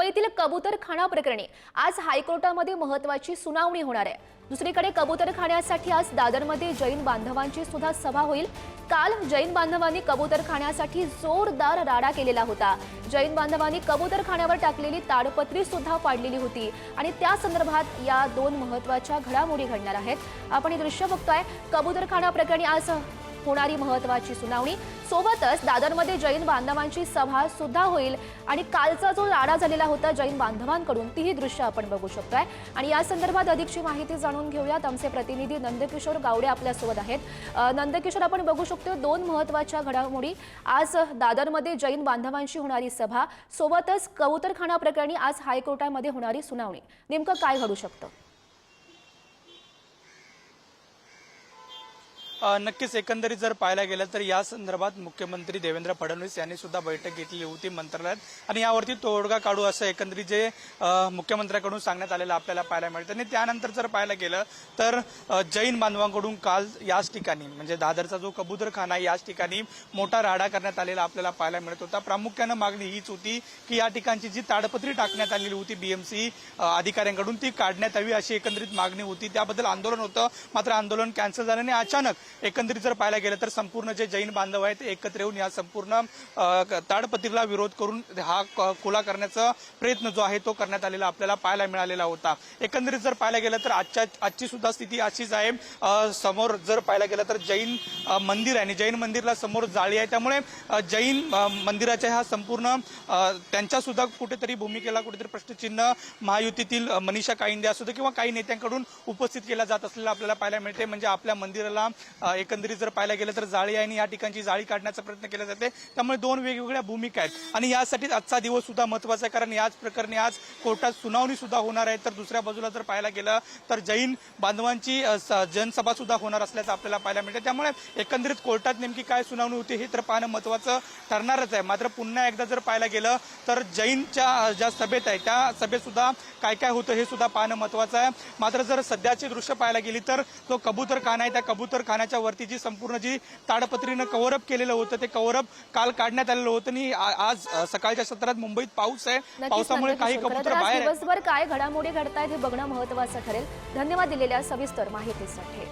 मुंबईतील कबूतरखाना प्रकरणी आज हायकोर्टामध्ये महत्त्वाची सुनावणी होणार आहे। दुसरीकडे कबूतरखान्यासाठी आज दादरमध्ये जैन बांधवांची सुद्धा सभा होईल। काल जैन बांधवांनी कबूतरखान्यासाठी जोरदार राडा केलेला होता। जैन बांधवांनी कबूतरखान्यावर टाकलेली ताडपत्री सुद्धा पाडलेली होती आणि त्या संदर्भात या दोन महत्त्वाच्या घडामोडी घडणार आहेत। आपण हे दृश्य बघतोय। कबूतरखाना प्रकरणी आज होणारी महत्त्वाची सुनावणी, सोबतच दादरमध्ये जैन बांधवांची सभा सुद्धा होईल आणि कालचा जो राडा झालेला होता जैन बांधवांकडून तीही दृश्य आपण बघू शकतोय। आणि या संदर्भात अधिकची माहिती जाणून घेऊयात। आमचे प्रतिनिधी नंदकिशोर गावडे आपल्या सोबत आहेत। नंदकिशोर, आपण बघू शकतो दोन महत्त्वाच्या घडामोडी, आज दादरमध्ये जैन बांधवांची होणारी सभा, सोबतच कबूतरखाना प्रकरणी आज हायकोर्टामध्ये होणारी सुनावणी, नेमकं काय घडू शकतं? नक्कीच एकंदरीत जर पाहायला गेलं तर या संदर्भात मुख्यमंत्री देवेंद्र फडणवीस यांनी सुद्धा बैठक घेतली होती मंत्रालयात आणि यावरती तोडगा काढू असं एकंदरीत जे मुख्यमंत्र्यांकडून सांगण्यात आलेलं आपल्याला पाहायला मिळतं। आणि त्यानंतर जर पाहायला गेलं तर जैन बांधवांकडून काल याच ठिकाणी म्हणजे दादरचा जो कबूतरखाना आहे याच ठिकाणी मोठा राडा करण्यात आलेला आपल्याला पाहायला मिळत होता। प्रामुख्यानं मागणी हीच होती की या ठिकाणची जी ताडपत्री टाकण्यात आलेली होती बीएमसी अधिकाऱ्यांकडून ती काढण्यात यावी अशी एकंदरीत मागणी होती। त्याबद्दल आंदोलन होतं, मात्र आंदोलन कॅन्सल झालं आणि अचानक एकंदरीत जर पाहायला गेलं तर संपूर्ण जे जैन बांधव आहेत एकत्र येऊन या संपूर्ण ताडपत्रीला विरोध करून हा खुला करण्याचा प्रयत्न जो आहे तो करण्यात आलेला आपल्याला पाहायला मिळालेला होता। एकंदरीत जर पाहायला गेलं तर आजची सुद्धा स्थिती अशीच आहे। समोर जर पाहायला गेलं तर जैन मंदिर आहे आणि जैन मंदिरला समोर जाळी आहे, त्यामुळे जैन मंदिराच्या ह्या संपूर्ण त्यांच्या सुद्धा कुठेतरी भूमिकेला कुठेतरी प्रश्नचिन्ह महायुतीतील मनीषा कायंदे असू दे किंवा काही नेत्यांकडून उपस्थित केला जात असलेला आपल्याला पाहायला मिळते। म्हणजे आपल्या मंदिराला एकंदरीत जर पाहायला गेलं तर जाळी आहे आणि या ठिकाणची जाळी काढण्याचा प्रयत्न केला जाते, त्यामुळे दोन वेगवेगळ्या भूमिका आहेत आणि यासाठी आजचा दिवस सुद्धा महत्त्वाचा आहे, कारण याच प्रकरणी आज कोर्टात सुनावणी सुद्धा होणार आहे। तर दुसऱ्या बाजूला जर पाहायला गेलं तर जैन बांधवांची जनसभा सुद्धा होणार असल्याचं आपल्याला पाहायला मिळते। त्यामुळे एकंदरीत कोर्टात नेमकी काय सुनावणी होते हे तर पाहणं महत्त्वाचं ठरणारच आहे। मात्र पुन्हा एकदा जर पाहायला गेलं तर जैनच्या ज्या सभेत आहे त्या सभेत सुद्धा काय काय होतं हे सुद्धा पाहणं महत्त्वाचं आहे। मात्र जर सध्याची दृश्य पाहायला गेली तर जो कबूतरखाना आहे त्या कबूतरखान्याच्या वरती जी संपूर्ण जी ताडपत्रीनं कव्हरअप केलेलं होतं ते कव्हरअप काल काढण्यात आलेलं होतं आणि आज सकाळच्या सत्रात मुंबईत पाऊस आहे, पावसामुळे काही कबूतर बाहेर आहेत। दिवसभर काय घडामोडी घडतायत हे बघणं महत्त्वाचं ठरेल। धन्यवाद दिलेल्या सविस्तर माहितीसाठी।